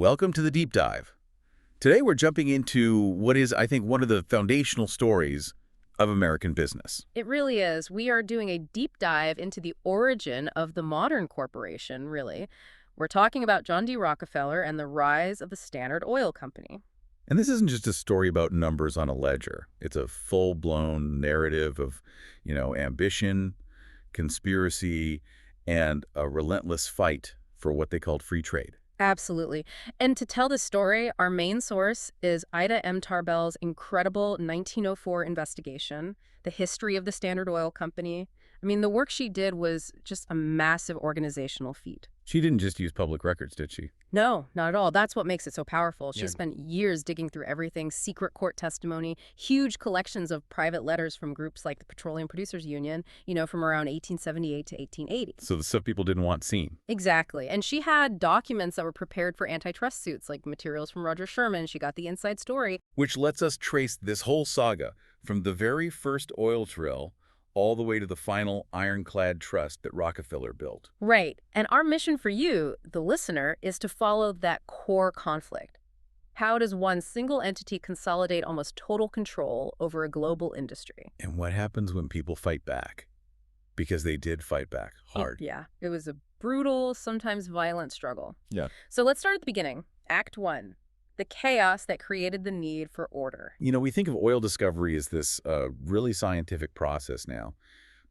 welcome to the deep dive. Today we're jumping into what is, I think, one of the foundational stories of American business. It really is. We are doing a deep dive into the origin of the modern corporation, really. We're talking about John D. Rockefeller and the rise of the Standard Oil Company. And this isn't just a story about numbers on a ledger. It's a full-blown narrative of, ambition, conspiracy, and a relentless fight for what they called free trade. Absolutely. And to tell this story, our main source is Ida M. Tarbell's incredible 1904 investigation, The History of the Standard Oil Company. I mean, the work she did was just a massive organizational feat. She didn't just use public records, did she? No, not at all. That's what makes it so powerful. She Yeah. spent years digging through everything, secret court testimony, huge collections of private letters from groups like the Petroleum Producers Union, from around 1878 to 1880. So the stuff people didn't want seen. Exactly. And she had documents that were prepared for antitrust suits, like materials from Roger Sherman. She got the inside story. Which lets us trace this whole saga from the very first oil drill all the way to the final ironclad trust that Rockefeller built. Right. And our mission for you, the listener, is to follow that core conflict. How does one single entity consolidate almost total control over a global industry? And what happens when people fight back? Because they did fight back hard. Yeah. It was a brutal, sometimes violent struggle. Yeah. So let's start at the beginning. Act 1. The chaos that created the need for order. We think of oil discovery as this really scientific process now.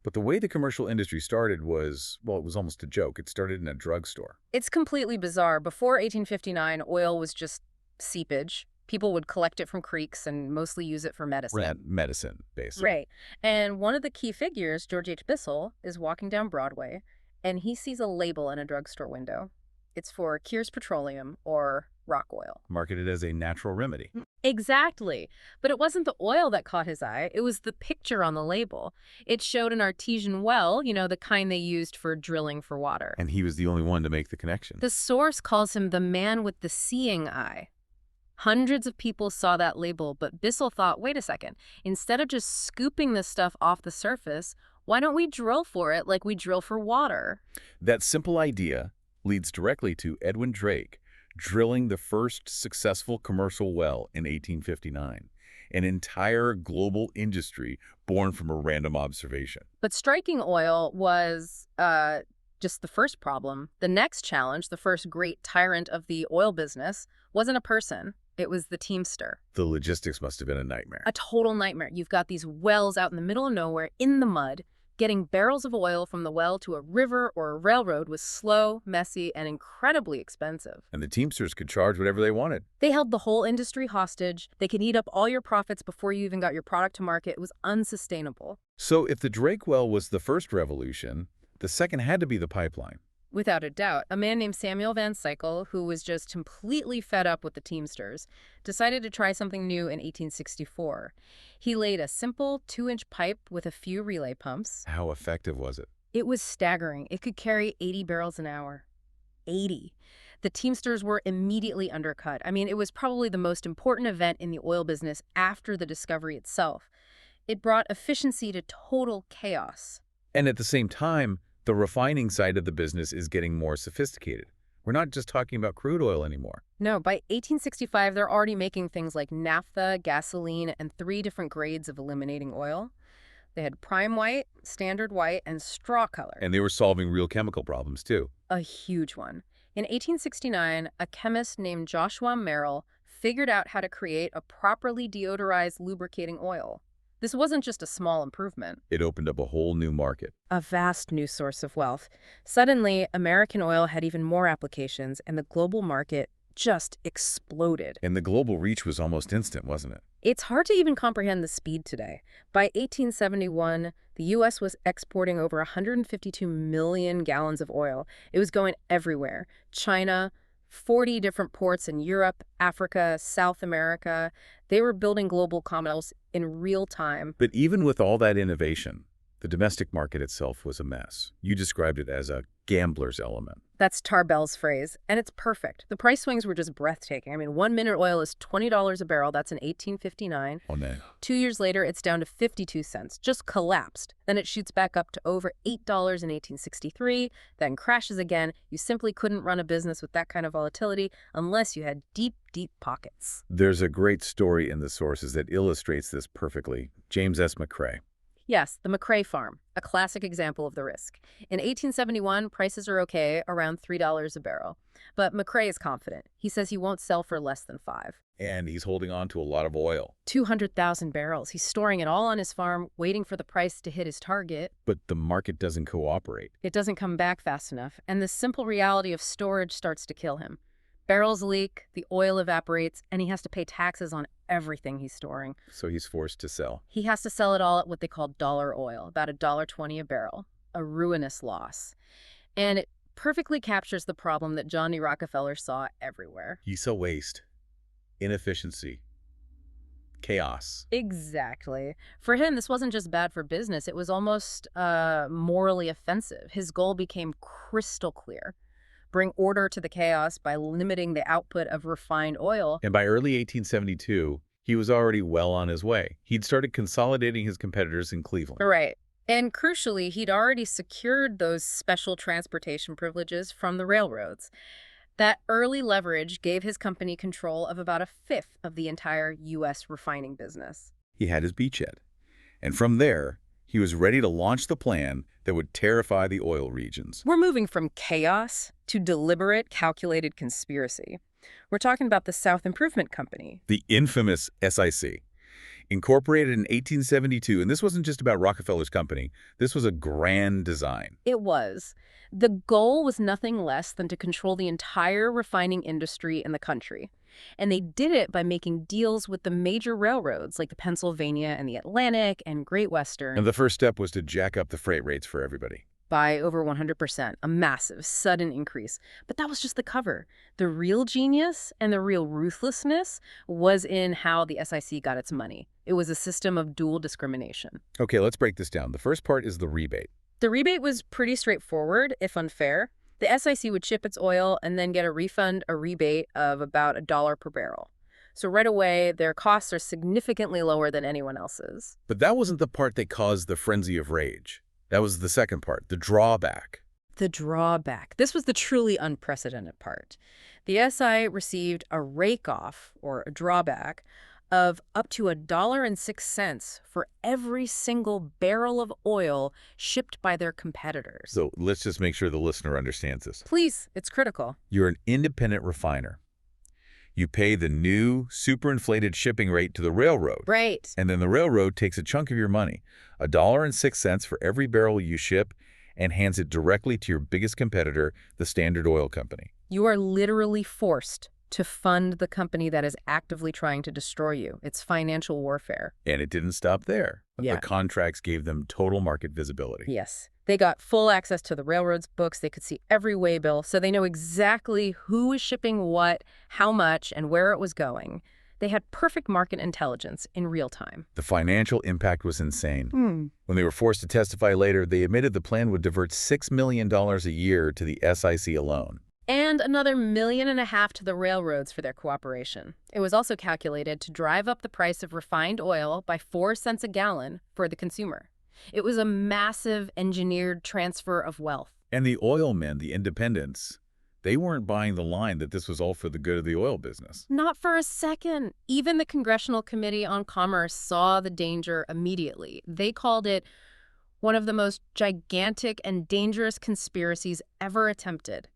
But the way the commercial industry started was, well, it was almost a joke. It started in a drugstore. It's completely bizarre. Before 1859, oil was just seepage. People would collect it from creeks and mostly use it for medicine. Medicine, basically. Right. And one of the key figures, George H. Bissell, is walking down Broadway, and he sees a label in a drugstore window. It's for Keir's Petroleum, or rock oil. Marketed as a natural remedy. Exactly. But it wasn't the oil that caught his eye. It was the picture on the label. It showed an artesian well, the kind they used for drilling for water. And he was the only one to make the connection. The source calls him the man with the seeing eye. Hundreds of people saw that label, but Bissell thought, wait a second, instead of just scooping this stuff off the surface, why don't we drill for it like we drill for water? That simple idea leads directly to Edwin Drake drilling the first successful commercial well in 1859, an entire global industry born from a random observation. But striking oil was just the first problem. The next challenge, the first great tyrant of the oil business, wasn't a person. It was the teamster. The logistics must have been a nightmare. A total nightmare. You've got these wells out in the middle of nowhere in the mud. Getting barrels of oil from the well to a river or a railroad was slow, messy, and incredibly expensive. And the teamsters could charge whatever they wanted. They held the whole industry hostage. They could eat up all your profits before you even got your product to market. It was unsustainable. So if the Drake well was the first revolution, the second had to be the pipeline. Without a doubt, a man named Samuel Van Sickle, who was just completely fed up with the Teamsters, decided to try something new in 1864. He laid a simple 2-inch pipe with a few relay pumps. How effective was it? It was staggering. It could carry 80 barrels an hour. 80. The Teamsters were immediately undercut. I mean, it was probably the most important event in the oil business after the discovery itself. It brought efficiency to total chaos. And at the same time, the refining side of the business is getting more sophisticated. We're not just talking about crude oil anymore. No, by 1865, they're already making things like naphtha, gasoline, and 3 different grades of eliminating oil. They had prime white, standard white, and straw color. And they were solving real chemical problems, too. A huge one. In 1869, a chemist named Joshua Merrill figured out how to create a properly deodorized lubricating oil. This wasn't just a small improvement. It opened up a whole new market. A vast new source of wealth. Suddenly, American oil had even more applications, and the global market just exploded. And the global reach was almost instant, wasn't it? It's hard to even comprehend the speed today. By 1871, the U.S. was exporting over 152 million gallons of oil. It was going everywhere. China, 40 different ports in Europe, Africa, South America. They were building global commerce in real time. But even with all that innovation, the domestic market itself was a mess. You described it as a gambler's element. That's Tarbell's phrase, and it's perfect. The price swings were just breathtaking. I mean, 1 minute oil is $20 a barrel. That's in 1859. Oh, no. 2 years later, it's down to 52 cents, just collapsed. Then it shoots back up to over $8 in 1863, then crashes again. You simply couldn't run a business with that kind of volatility unless you had deep, deep pockets. There's a great story in the sources that illustrates this perfectly. James S. McCrae. Yes, the McCrae farm, a classic example of the risk. In 1871, prices are okay, around $3 a barrel. But McCrae is confident. He says he won't sell for less than $5. And he's holding on to a lot of oil. 200,000 barrels. He's storing it all on his farm, waiting for the price to hit his target. But the market doesn't cooperate. It doesn't come back fast enough, and the simple reality of storage starts to kill him. Barrels leak, the oil evaporates, and he has to pay taxes on everything he's storing. So he's forced to sell. He has to sell it all at what they call dollar oil, about $1.20 a barrel, a ruinous loss. And it perfectly captures the problem that Johnny Rockefeller saw everywhere. He saw waste, inefficiency, chaos. Exactly. For him, this wasn't just bad for business. It was almost morally offensive. His goal became crystal clear. Bring order to the chaos by limiting the output of refined oil. And by early 1872, he was already well on his way. He'd started consolidating his competitors in Cleveland. Right. And crucially, he'd already secured those special transportation privileges from the railroads. That early leverage gave his company control of about a fifth of the entire U.S. refining business. He had his beachhead. And from there, he was ready to launch the plan that would terrify the oil regions. We're moving from chaos to deliberate, calculated conspiracy. We're talking about the South Improvement Company. The infamous SIC. Incorporated in 1872, and this wasn't just about Rockefeller's company. This was a grand design. It was. The goal was nothing less than to control the entire refining industry in the country. And they did it by making deals with the major railroads like the Pennsylvania and the Atlantic and Great Western. And the first step was to jack up the freight rates for everybody. By over 100%, a massive, sudden increase. But that was just the cover. The real genius and the real ruthlessness was in how the SIC got its money. It was a system of dual discrimination. Okay, let's break this down. The first part is the rebate. The rebate was pretty straightforward, if unfair. The SIC would ship its oil and then get a rebate of about $1 per barrel. So right away, their costs are significantly lower than anyone else's. But that wasn't the part that caused the frenzy of rage. That was the second part, the drawback. The drawback. This was the truly unprecedented part. The SI received a rake-off, or a drawback, of up to $1.06 for every single barrel of oil shipped by their competitors. So let's just make sure the listener understands this. Please, it's critical. You're an independent refiner. You pay the new superinflated shipping rate to the railroad. Right. And then the railroad takes a chunk of your money, $1.06 for every barrel you ship, and hands it directly to your biggest competitor, the Standard Oil Company. You are literally forced to fund the company that is actively trying to destroy you. It's financial warfare. And it didn't stop there. Yeah. The contracts gave them total market visibility. Yes. They got full access to the railroad's books. They could see every waybill, so they know exactly who was shipping what, how much, and where it was going. They had perfect market intelligence in real time. The financial impact was insane. When they were forced to testify later, they admitted the plan would divert $6 million a year to the SIC alone. And another $1.5 million to the railroads for their cooperation. It was also calculated to drive up the price of refined oil by 4 cents a gallon for the consumer. It was a massive engineered transfer of wealth. And the oil men, the independents, they weren't buying the line that this was all for the good of the oil business. Not for a second. Even the Congressional Committee on Commerce saw the danger immediately. They called it one of the most gigantic and dangerous conspiracies ever attempted.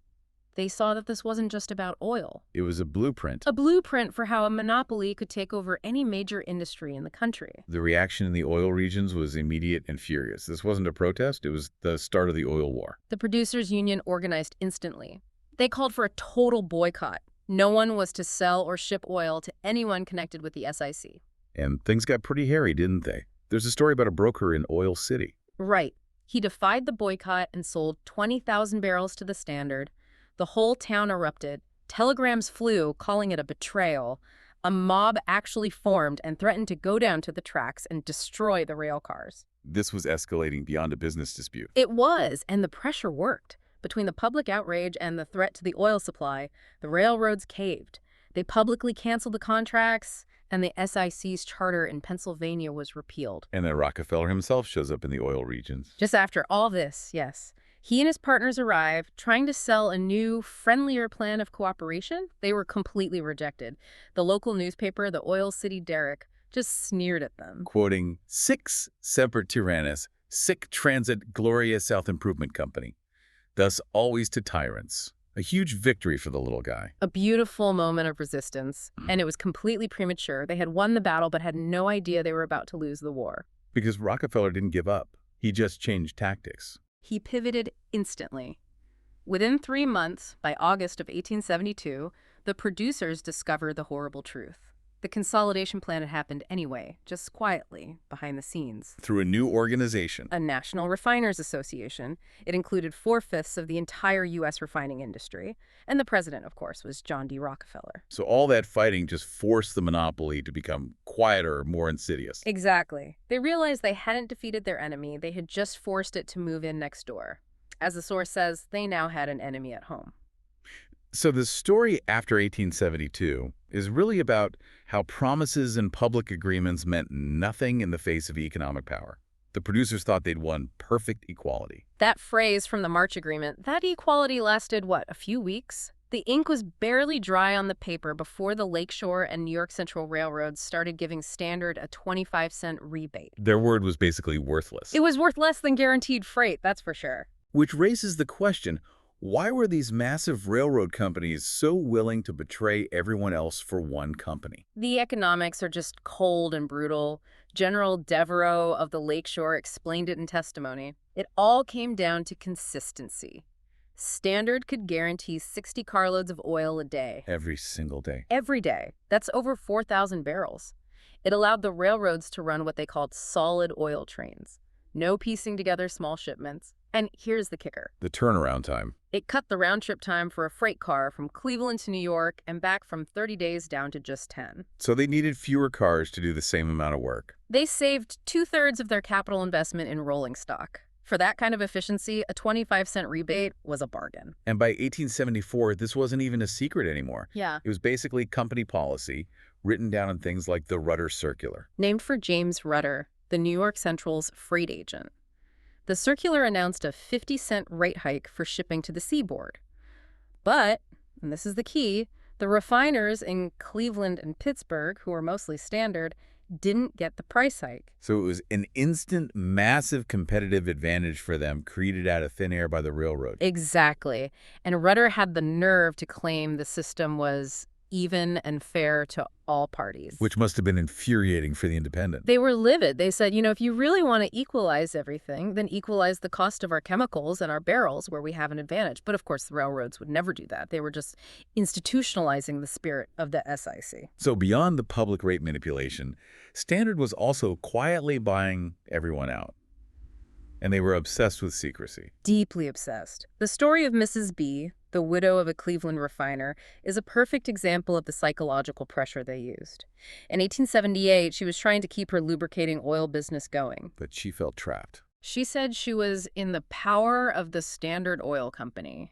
They saw that this wasn't just about oil. It was a blueprint. A blueprint for how a monopoly could take over any major industry in the country. The reaction in the oil regions was immediate and furious. This wasn't a protest. It was the start of the oil war. The producers' union organized instantly. They called for a total boycott. No one was to sell or ship oil to anyone connected with the SIC. And things got pretty hairy, didn't they? There's a story about a broker in Oil City. Right. He defied the boycott and sold 20,000 barrels to the Standard. The whole town erupted. Telegrams flew, calling it a betrayal. A mob actually formed and threatened to go down to the tracks and destroy the rail cars. This was escalating beyond a business dispute. It was, and the pressure worked. Between the public outrage and the threat to the oil supply, the railroads caved. They publicly canceled the contracts, and the SIC's charter in Pennsylvania was repealed. And then Rockefeller himself shows up in the oil regions. Just after all this, yes, he and his partners arrive, trying to sell a new, friendlier plan of cooperation. They were completely rejected. The local newspaper, the Oil City Derrick, just sneered at them. Quoting, "Sic semper tyrannis, sic transit gloria South Improvement Company. Thus always to tyrants." A huge victory for the little guy. A beautiful moment of resistance, and it was completely premature. They had won the battle but had no idea they were about to lose the war. Because Rockefeller didn't give up. He just changed tactics. He pivoted instantly. Within 3 months, by August of 1872, the producers discovered the horrible truth. The consolidation plan had happened anyway, just quietly, behind the scenes. Through a new organization. A National Refiners Association. It included 4/5 of the entire U.S. refining industry. And the president, of course, was John D. Rockefeller. So all that fighting just forced the monopoly to become quieter, more insidious. Exactly. They realized they hadn't defeated their enemy. They had just forced it to move in next door. As the source says, they now had an enemy at home. So the story after 1872 is really about how promises and public agreements meant nothing in the face of economic power. The producers thought they'd won perfect equality. That phrase from the March Agreement, that equality lasted, what, a few weeks? The ink was barely dry on the paper before the Lakeshore and New York Central Railroads started giving Standard a 25-cent rebate. Their word was basically worthless. It was worth less than guaranteed freight, that's for sure. Which raises the question, why were these massive railroad companies so willing to betray everyone else for one company? The economics are just cold and brutal. General Devereux of the Lakeshore explained it in testimony. It all came down to consistency. Standard could guarantee 60 carloads of oil a day. Every single day. Every day. That's over 4,000 barrels. It allowed the railroads to run what they called solid oil trains. No piecing together small shipments. And here's the kicker. The turnaround time. It cut the round-trip time for a freight car from Cleveland to New York and back from 30 days down to just 10. So they needed fewer cars to do the same amount of work. They saved 2/3 of their capital investment in rolling stock. For that kind of efficiency, a 25-cent rebate was a bargain. And by 1874, this wasn't even a secret anymore. Yeah. It was basically company policy, written down in things like the Rudder Circular. Named for James Rudder, the New York Central's freight agent. The circular announced a 50-cent rate hike for shipping to the seaboard. But, and this is the key, the refiners in Cleveland and Pittsburgh, who were mostly Standard, didn't get the price hike. So it was an instant, massive competitive advantage for them created out of thin air by the railroad. Exactly. And Rudder had the nerve to claim the system was even and fair to all parties. Which must have been infuriating for the independent. They were livid. They said, if you really want to equalize everything, then equalize the cost of our chemicals and our barrels where we have an advantage. But of course, the railroads would never do that. They were just institutionalizing the spirit of the SIC. So beyond the public rate manipulation, Standard was also quietly buying everyone out. And they were obsessed with secrecy. Deeply obsessed. The story of Mrs. B, the widow of a Cleveland refiner, is a perfect example of the psychological pressure they used. In 1878, she was trying to keep her lubricating oil business going. But she felt trapped. She said she was in the power of the Standard Oil Company.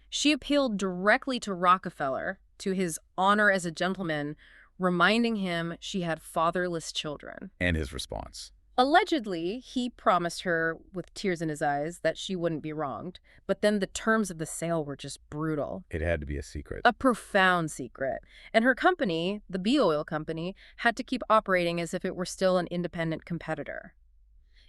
She appealed directly to Rockefeller, to his honor as a gentleman, reminding him she had fatherless children. And his response. Allegedly, he promised her, with tears in his eyes, that she wouldn't be wronged. But then the terms of the sale were just brutal. It had to be a secret. A profound secret. And her company, the B Oil Company, had to keep operating as if it were still an independent competitor.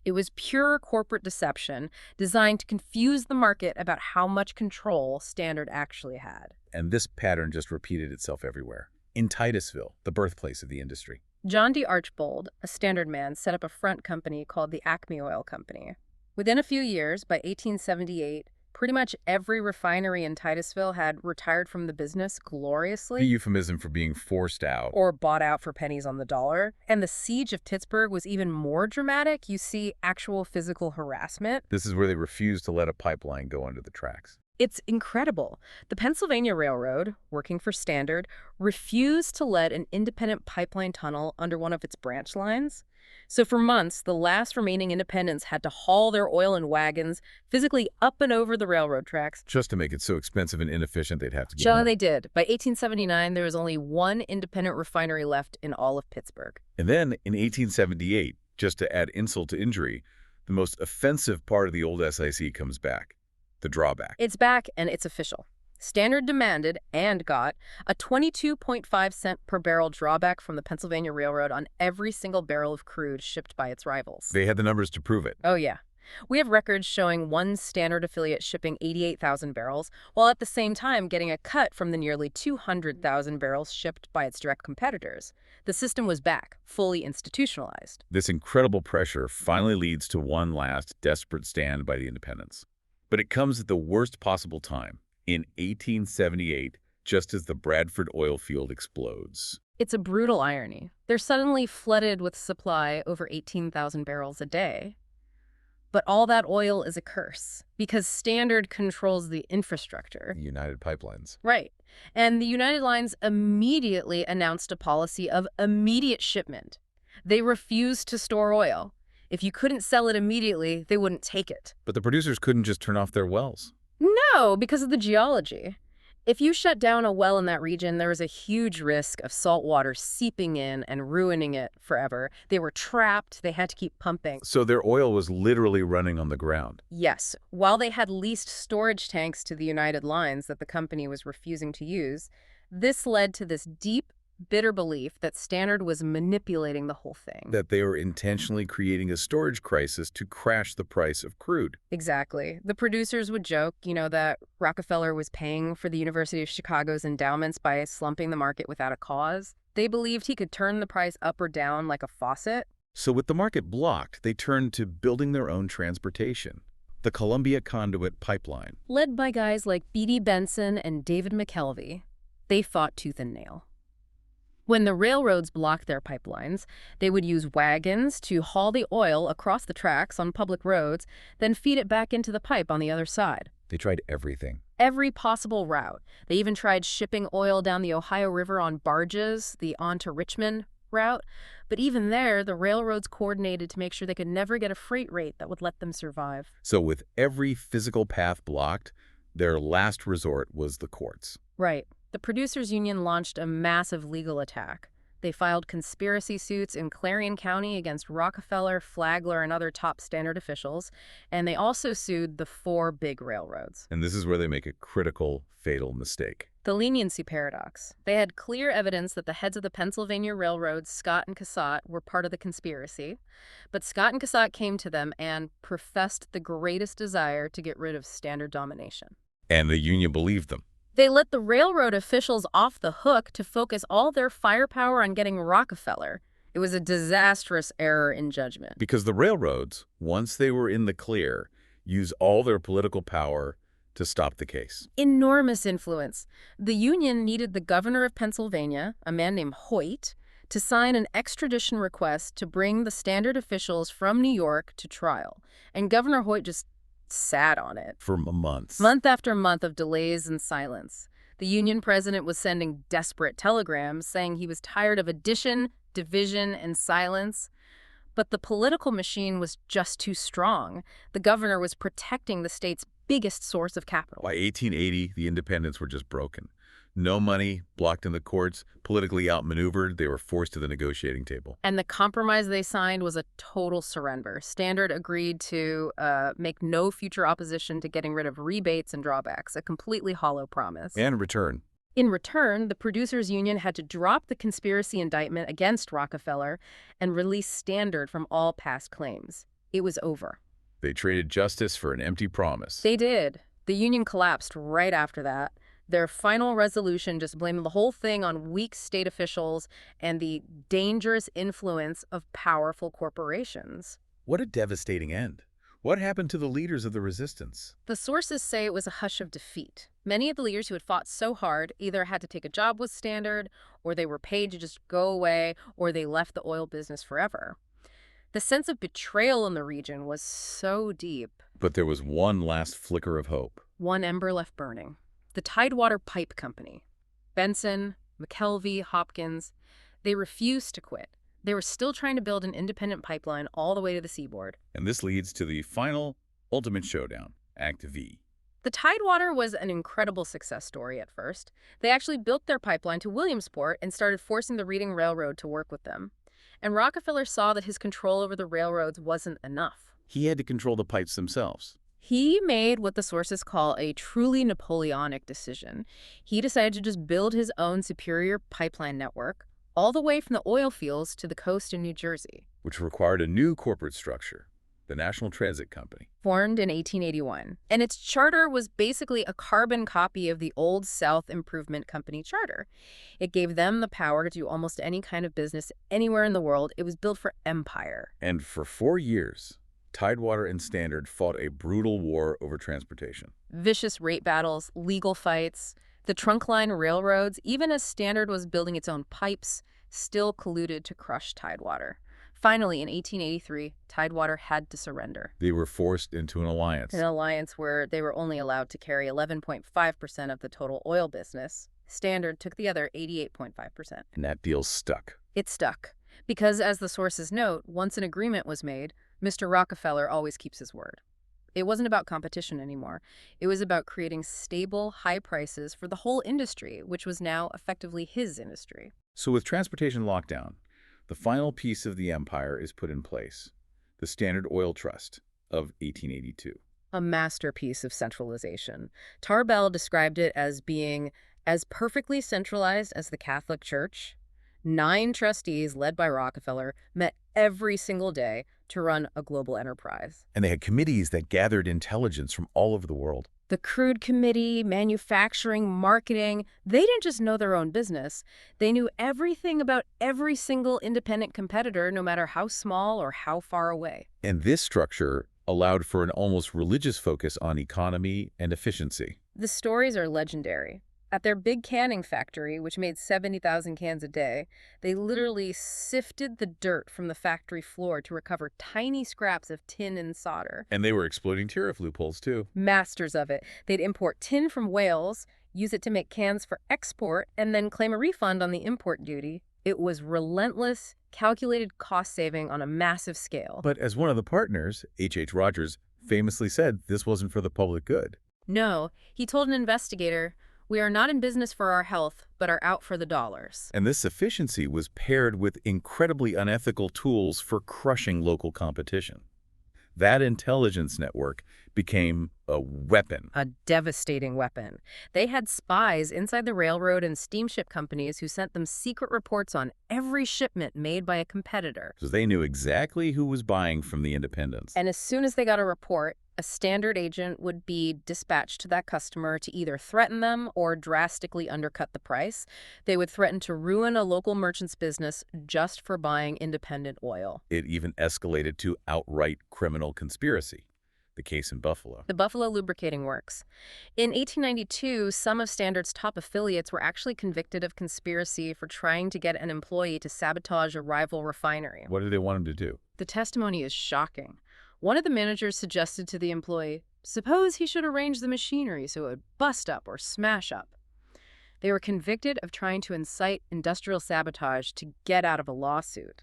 It was pure corporate deception designed to confuse the market about how much control Standard actually had. And this pattern just repeated itself everywhere. In Titusville, the birthplace of the industry. John D. Archbold, a Standard man, set up a front company called the Acme Oil Company. Within a few years, by 1878, pretty much every refinery in Titusville had retired from the business gloriously. A euphemism for being forced out. Or bought out for pennies on the dollar. And the siege of Pittsburgh was even more dramatic. You see actual physical harassment. This is where they refused to let a pipeline go under the tracks. It's incredible. The Pennsylvania Railroad, working for Standard, refused to let an independent pipeline tunnel under one of its branch lines. So for months, the last remaining independents had to haul their oil in wagons physically up and over the railroad tracks. Just to make it so expensive and inefficient they'd have to get So home. they did. By 1879, there was only one independent refinery left in all of Pittsburgh. And then in 1878, just to add insult to injury, the most offensive part of the old SIC comes back, the drawback. It's back and it's official. Standard demanded and got a 22.5 cent per barrel drawback from the Pennsylvania Railroad on every single barrel of crude shipped by its rivals. They had the numbers to prove it. Oh, yeah. We have records showing one Standard affiliate shipping 88,000 barrels, while at the same time getting a cut from the nearly 200,000 barrels shipped by its direct competitors. The system was back, fully institutionalized. This incredible pressure finally leads to one last desperate stand by the independents. But it comes at the worst possible time, in 1878, just as the Bradford oil field explodes. It's a brutal irony. They're suddenly flooded with supply over 18,000 barrels a day. But all that oil is a curse, because Standard controls the infrastructure. United Pipelines. Right. And the United Lines immediately announced a policy of immediate shipment. They refused to store oil. If you couldn't sell it immediately, they wouldn't take it. But the producers couldn't just turn off their wells. No, because of the geology. If you shut down a well in that region, there was a huge risk of salt water seeping in and ruining it forever. They were trapped. They had to keep pumping. So their oil was literally running on the ground. Yes, while they had leased storage tanks to the United Lines that the company was refusing to use, this led to this deep, bitter belief that Standard was manipulating the whole thing. That they were intentionally creating a storage crisis to crash the price of crude. Exactly. The producers would joke, that Rockefeller was paying for the University of Chicago's endowments by slumping the market without a cause. They believed he could turn the price up or down like a faucet. So with the market blocked, they turned to building their own transportation. The Columbia Conduit Pipeline. Led by guys like B.D. Benson and David McKelvey, they fought tooth and nail. When the railroads blocked their pipelines, they would use wagons to haul the oil across the tracks on public roads, then feed it back into the pipe on the other side. They tried everything. Every possible route. They even tried shipping oil down the Ohio River on barges, the on to Richmond route. But even there, the railroads coordinated to make sure they could never get a freight rate that would let them survive. So with every physical path blocked, their last resort was the courts. Right. The Producers Union launched a massive legal attack. They filed conspiracy suits in Clarion County against Rockefeller, Flagler, and other top Standard officials, and they also sued the 4 big railroads. And this is where they make a critical, fatal mistake. The leniency paradox. They had clear evidence that the heads of the Pennsylvania railroads, Scott and Cassatt, were part of the conspiracy, but Scott and Cassatt came to them and professed the greatest desire to get rid of Standard domination. And the union believed them. They let the railroad officials off the hook to focus all their firepower on getting Rockefeller. It was a disastrous error in judgment. Because the railroads, once they were in the clear, used all their political power to stop the case. Enormous influence. The Union needed the governor of Pennsylvania, a man named Hoyt, to sign an extradition request to bring the Standard officials from New York to trial. And Governor Hoyt just sat on it. For months. Month after month of delays and silence. The Union president was sending desperate telegrams saying he was tired of addition, division, and silence. But the political machine was just too strong. The governor was protecting the state's biggest source of capital. By 1880, the independents were just broken. No money, blocked in the courts, politically outmaneuvered, they were forced to the negotiating table. And the compromise they signed was a total surrender. Standard agreed to make no future opposition to getting rid of rebates and drawbacks, a completely hollow promise. And return. In return, the Producers Union had to drop the conspiracy indictment against Rockefeller and release Standard from all past claims. It was over. They traded justice for an empty promise. They did. The Union collapsed right after that. Their final resolution just blamed the whole thing on weak state officials and the dangerous influence of powerful corporations. What a devastating end. What happened to the leaders of the resistance? The sources say it was a hush of defeat. Many of the leaders who had fought so hard either had to take a job with Standard, or they were paid to just go away, or they left the oil business forever. The sense of betrayal in the region was so deep But there was one last flicker of hope. One ember left burning. The Tidewater Pipe Company. Benson, McKelvey, Hopkins, they refused to quit. They were still trying to build an independent pipeline all the way to the seaboard. And this leads to the final, ultimate showdown, Act V. The Tidewater was an incredible success story at first. They actually built their pipeline to Williamsport and started forcing the Reading Railroad to work with them. And Rockefeller saw that his control over the railroads wasn't enough. He had to control the pipes themselves. He made what the sources call a truly Napoleonic decision. He decided to just build his own superior pipeline network, all the way from the oil fields to the coast in New Jersey. Which required a new corporate structure, the National Transit Company. Formed in 1881. And its charter was basically a carbon copy of the old South Improvement Company charter. It gave them the power to do almost any kind of business anywhere in the world. It was built for empire. And for 4 years, Tidewater and Standard fought a brutal war over transportation. Vicious rate battles, legal fights, the trunk line railroads, even as Standard was building its own pipes, still colluded to crush Tidewater. Finally, in 1883, Tidewater had to surrender. They were forced into an alliance. An alliance where they were only allowed to carry 11.5% of the total oil business. Standard took the other 88.5%. And that deal stuck. It stuck. Because, as the sources note, once an agreement was made, Mr. Rockefeller always keeps his word. It wasn't about competition anymore. It was about creating stable, high prices for the whole industry, which was now effectively his industry. So with transportation lockdown, the final piece of the empire is put in place, the Standard Oil Trust of 1882. A masterpiece of centralization. Tarbell described it as being as perfectly centralized as the Catholic Church. 9 trustees, led by Rockefeller, met every single day to run a global enterprise. And they had committees that gathered intelligence from all over the world. The crude committee, manufacturing, marketing, they didn't just know their own business. They knew everything about every single independent competitor, no matter how small or how far away. And this structure allowed for an almost religious focus on economy and efficiency. The stories are legendary. At their big canning factory, which made 70,000 cans a day, they literally sifted the dirt from the factory floor to recover tiny scraps of tin and solder. And they were exploiting tariff loopholes, too. Masters of it. They'd import tin from Wales, use it to make cans for export, and then claim a refund on the import duty. It was relentless, calculated cost saving on a massive scale. But as one of the partners, H.H. Rogers, famously said this wasn't for the public good. No, he told an investigator, "We are not in business for our health, but are out for the dollars." And this efficiency was paired with incredibly unethical tools for crushing local competition. That intelligence network became a weapon. A devastating weapon. They had spies inside the railroad and steamship companies who sent them secret reports on every shipment made by a competitor. So they knew exactly who was buying from the independents. And as soon as they got a report, a Standard agent would be dispatched to that customer to either threaten them or drastically undercut the price. They would threaten to ruin a local merchant's business just for buying independent oil. It even escalated to outright criminal conspiracy. The case in Buffalo. The Buffalo Lubricating Works. In 1892, some of Standard's top affiliates were actually convicted of conspiracy for trying to get an employee to sabotage a rival refinery. What did they want him to do? The testimony is shocking. One of the managers suggested to the employee, suppose he should arrange the machinery so it would bust up or smash up. They were convicted of trying to incite industrial sabotage to get out of a lawsuit.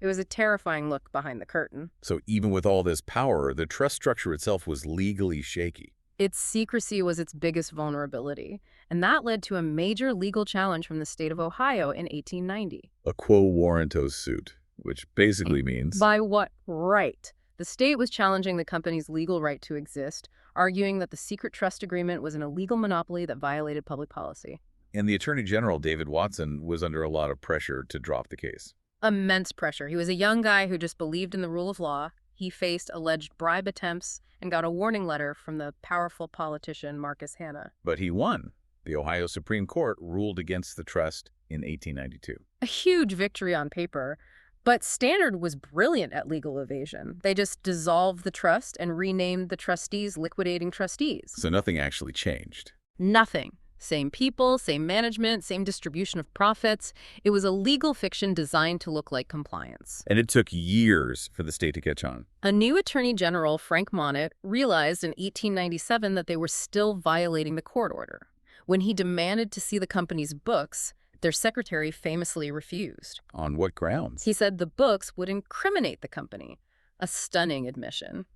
It was a terrifying look behind the curtain. So even with all this power, the trust structure itself was legally shaky. Its secrecy was its biggest vulnerability, and that led to a major legal challenge from the state of Ohio in 1890. A quo warranto suit, which basically means... By what right? The state was challenging the company's legal right to exist, arguing that the secret trust agreement was an illegal monopoly that violated public policy. And the Attorney General, David Watson, was under a lot of pressure to drop the case. Immense pressure. He was a young guy who just believed in the rule of law. He faced alleged bribe attempts and got a warning letter from the powerful politician Marcus Hanna. But he won. The Ohio Supreme Court ruled against the trust in 1892. A huge victory on paper. But Standard was brilliant at legal evasion. They just dissolved the trust and renamed the trustees liquidating trustees. So nothing actually changed. Nothing. Same people, same management, same distribution of profits. It was a legal fiction designed to look like compliance. And it took years for the state to catch on. A new Attorney General, Frank Monnet, realized in 1897 that they were still violating the court order. When he demanded to see the company's books, their secretary famously refused. On what grounds? He said the books would incriminate the company. A stunning admission.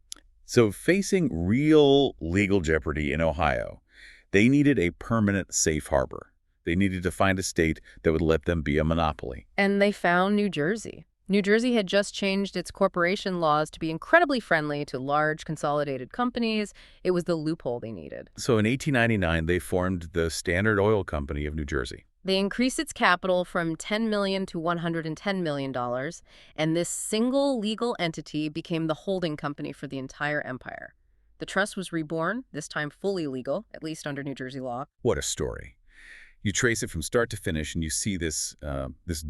So facing real legal jeopardy in Ohio, they needed a permanent safe harbor. They needed to find a state that would let them be a monopoly. And they found New Jersey. New Jersey had just changed its corporation laws to be incredibly friendly to large consolidated companies. It was the loophole they needed. So in 1899, they formed the Standard Oil Company of New Jersey. They increased its capital from $10 million to $110 million, and this single legal entity became the holding company for the entire empire. The trust was reborn, this time fully legal, at least under New Jersey law. What a story. You trace it from start to finish, and you see this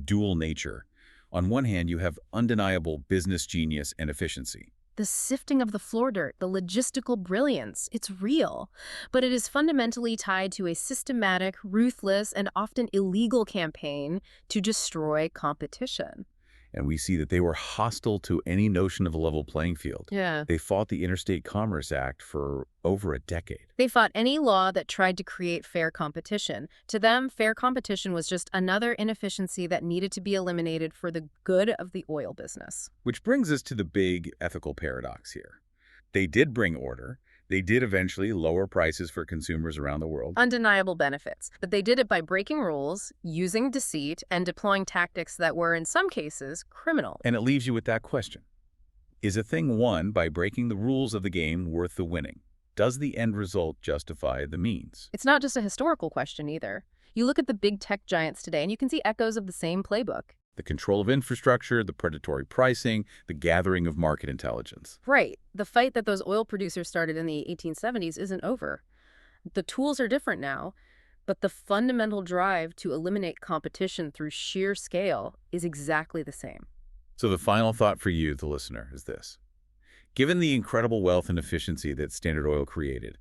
dual nature. On one hand, you have undeniable business genius and efficiency. The sifting of the floor dirt, the logistical brilliance, it's real. But it is fundamentally tied to a systematic, ruthless, and often illegal campaign to destroy competition. And we see that they were hostile to any notion of a level playing field. Yeah. They fought the Interstate Commerce Act for over a decade. They fought any law that tried to create fair competition. To them, fair competition was just another inefficiency that needed to be eliminated for the good of the oil business. Which brings us to the big ethical paradox here. They did bring order. They did eventually lower prices for consumers around the world. Undeniable benefits. But they did it by breaking rules, using deceit, and deploying tactics that were, in some cases, criminal. And it leaves you with that question. Is a thing won by breaking the rules of the game worth the winning? Does the end result justify the means? It's not just a historical question either. You look at the big tech giants today, and you can see echoes of the same playbook. The control of infrastructure, the predatory pricing, the gathering of market intelligence. Right. The fight that those oil producers started in the 1870s isn't over. The tools are different now, but the fundamental drive to eliminate competition through sheer scale is exactly the same. So the final thought for you, the listener, is this. Given the incredible wealth and efficiency that Standard Oil created,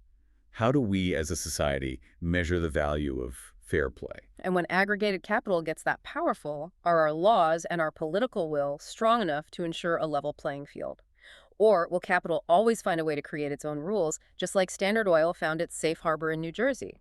how do we as a society measure the value of fair play? And when aggregated capital gets that powerful, are our laws and our political will strong enough to ensure a level playing field? Or will capital always find a way to create its own rules, just like Standard Oil found its safe harbor in New Jersey?